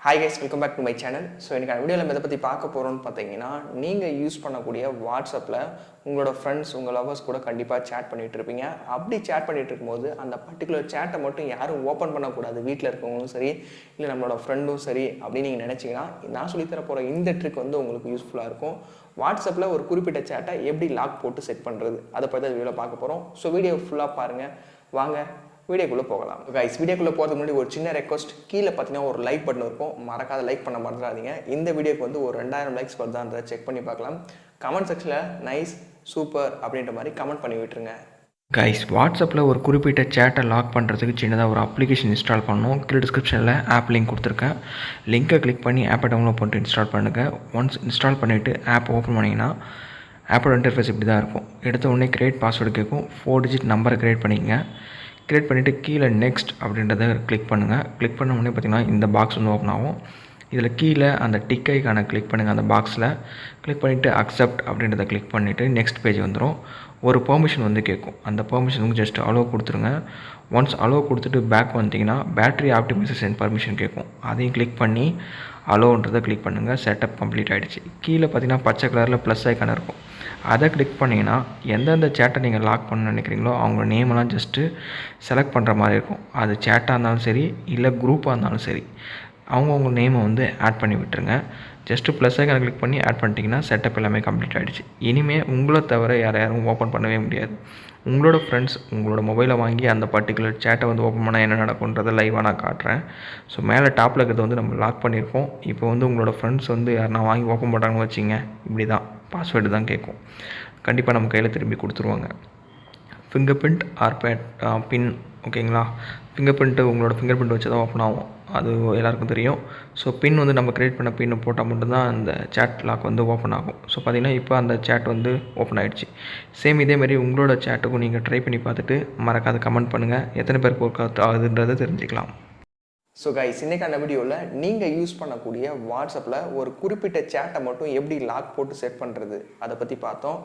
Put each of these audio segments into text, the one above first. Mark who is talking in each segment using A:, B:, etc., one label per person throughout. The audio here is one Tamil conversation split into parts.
A: Hi guys, welcome back to my channel. So இன்னைக்கு வீடியோல நம்ம எதை பத்தி பார்க்க போறோம்னு பாத்தீங்கன்னா நீங்க யூஸ் பண்ணக்கூடிய WhatsAppல உங்களோட फ्रेंड्स உங்க லவர்ஸ் கூட கண்டிப்பா chat பண்ணிட்டு இருப்பீங்க. அப்படி chat பண்ணிட்டு இருக்கும்போது அந்த பர்టిక్యులர் chat-ஐ மட்டும் யாரும் ஓபன் பண்ண கூடாது. வீட்ல இருக்கவங்களும் சரி இல்ல நம்மளோட ஃப்ரெண்டும் சரி அப்படி நீங்க நினைச்சீங்கன்னா நான் சொல்லி தர போற இந்த ட்ரிக் வந்து உங்களுக்கு யூஸ்ஃபுல்லா இருக்கும். WhatsAppல ஒரு குறிப்பிட்ட chat-ஐ எப்படி லாக் போட்டு செட் பண்றது அத பத்தி இந்த வீடியோல பார்க்க போறோம். சோ வீடியோ ஃபுல்லா பாருங்க. வாங்க வீடியோக்குள்ள போகலாம். गाइस வீடியோக்குள்ள போறதுக்கு முன்னாடி ஒரு சின்ன ரெக்வெஸ்ட் கீழ பாத்தீங்கன்னா ஒரு லைக் பட்டன் இருக்கும். மறக்காத லைக் பண்ண மறந்துடாதீங்க. இந்த வீடியோக்கு வந்து ஒரு 2000 லைக்ஸ் வருதான்றத செக் பண்ணி பார்க்கலாம். கமெண்ட் செக்ஷன்ல நைஸ் சூப்பர் அப்படின்ற மாதிரி கமெண்ட் பண்ணி விட்டுருங்க.
B: गाइस வாட்ஸ்அப்பில் ஒரு குறிப்பிட்ட சேட்டை லாக் பண்ணுறதுக்கு சின்னதாக ஒரு அப்ளிகேஷன் இன்ஸ்டால் பண்ணணும். கீழே டிஸ்கிரிப்ஷனில் ஆப் லிங்க் கொடுத்துருக்கேன். லிங்கை கிளிக் பண்ணி ஆப்பை டவுன்லோட் பண்ணிட்டு இன்ஸ்டால் பண்ணுங்கள். ஒன்ஸ் இன்ஸ்டால் பண்ணிவிட்டு ஆப் ஓப்பன் பண்ணிங்கன்னா ஆப்போட இன்டர்ஃபேஸ் இப்படி தான் இருக்கும். எடுத்த உடனே கிரியேட் பாஸ்வேர்டு கேட்கும். 4 டிஜிட் நம்பரை கிரியேட் பண்ணிக்கங்க. கிரியேட் பண்ணிவிட்டு கீழே நெக்ஸ்ட் அப்படின்றத கிளிக் பண்ணுங்கள். கிளிக் பண்ண உடனே பார்த்திங்கன்னா இந்த பாக்ஸ் வந்து ஓப்பன் ஆகும். இதில் கீழே அந்த டிக் ஐக்கான கிளிக் பண்ணுங்கள். அந்த பாக்ஸில் கிளிக் பண்ணிவிட்டு அக்செப்ட் அப்படின்றத கிளிக் பண்ணிவிட்டு நெக்ஸ்ட் பேஜ் வந்துடும். ஒரு பெர்மிஷன் வந்து கேட்கும். அந்த பெர்மிஷனுக்கு ஜஸ்ட் அலோவ் கொடுத்துருங்க. ஒன்ஸ் அலோவ் கொடுத்துட்டு பேக் வந்துட்டிங்கன்னா பேட்டரி ஆப்டிமைசேஷன் பர்மிஷன் கேட்கும். அதையும் கிளிக் பண்ணி அலோன்றதை கிளிக் பண்ணுங்கள். செட்டப் கம்ப்ளீட் ஆகிடுச்சு. கீழே பார்த்திங்கன்னா பச்சை கலரில் ப்ளஸ் ஐக்கான இருக்கும். அதை கிளிக் பண்ணிங்கன்னா எந்தெந்த சேட்டை நீங்கள் லாக் பண்ண நினைக்கிறீங்களோ அவங்க நேமெல்லாம் ஜஸ்ட்டு செலக்ட் பண்ணுற மாதிரி இருக்கும். அது சேட்டாக இருந்தாலும் சரி இல்லை குரூப்பாக இருந்தாலும் சரி அவங்கவுங்க நேமை வந்து ஆட் பண்ணி விட்டுருங்க. ஜஸ்ட்டு ப்ளஸ் ஐக்கான கிளிக் பண்ணி ஆட் பண்ணிட்டீங்கன்னா செட்டப் எல்லாமே கம்ப்ளீட் ஆகிடுச்சு. இனிமேல் உங்களை தவிர யாரும் ஓப்பன் பண்ணவே முடியாது. உங்களோட ஃப்ரெண்ட்ஸ் உங்களோட மொபைலை வாங்கி அந்த பர்டிகுலர் சேட்டை வந்து ஓப்பன் பண்ணால் என்ன நடக்குன்றதை லைவாக நான் காட்டுறேன். ஸோ மேலே டாப்பில் இருக்கிறது வந்து நம்ம லாக் பண்ணியிருக்கோம். இப்போ வந்து உங்களோட ஃப்ரெண்ட்ஸ் வந்து யாருனா வாங்கி ஓப்பன் பண்ணுறாங்கன்னு வச்சிங்க, இப்படி தான் பாஸ்வேர்டு தான் கேட்கும். கண்டிப்பாக நம்ம கையில் திரும்பி கொடுத்துருவாங்க. ஃபிங்கர் பிரிண்ட் ஆர் பின் ஓகேங்களா. ஃபிங்கர் பிரிண்ட்டு உங்களோட ஃபிங்கர் பிரிண்ட் வச்சு தான் ஓப்பன் ஆகும். அது எல்லாருக்கும் தெரியும். ஸோ பின் வந்து நம்ம க்ரியேட் பண்ண பின்னு போட்டால் மட்டும்தான் அந்த சேட் லாக் வந்து ஓப்பன் ஆகும். ஸோ பார்த்திங்கன்னா இப்போ அந்த சேட் வந்து ஓப்பன் ஆகிடுச்சு. சேம் இதேமாரி உங்களோட சேட்டுக்கும் நீங்கள் ட்ரை பண்ணி பார்த்துட்டு மறக்காத கமெண்ட் பண்ணுங்கள். எத்தனை பேருக்கு ஒர்க் அவுட் ஆகுதுன்றதை தெரிஞ்சுக்கலாம்.
A: ஸோ கைஸ் இன்றைக்கான வீடியோவில் நீங்கள் யூஸ் பண்ணக்கூடிய வாட்ஸ்அப்பில் ஒரு குறிப்பிட்ட சேட்டை மட்டும் எப்படி லாக் போட்டு செட் பண்ணுறது அதை பற்றி பார்த்தோம்.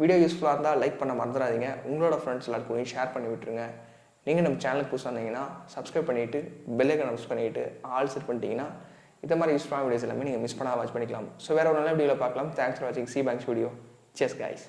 A: வீடியோ யூஸ்ஃபுல்லாக இருந்தால் லைக் பண்ண மறந்துடாதீங்க. உங்களோட ஃப்ரெண்ட்ஸ் எல்லாருக்கும் ஷேர் பண்ணி விட்டுருங்க. நீங்கள் நம்ம சேனலுக்கு புதுசாக இருந்தீங்கன்னா சப்ஸ்கிரைப் பண்ணிவிட்டு பெல் ஐக்கானை ப்ரெஸ் பண்ணிவிட்டு ஆல் செட் பண்ணிட்டீங்கன்னா இந்த மாதிரி யூஸ்ஃபுல்லான வீடியோஸ் எல்லாமே நீங்கள் மிஸ் பண்ணால் வாட்ச் பண்ணிக்கலாம். ஸோ வேறு ஒரு நல்ல வீடியோவில் பார்க்கலாம். தேங்க்ஸ் ஃபார் வாட்சிங் C banks video. Chess guys.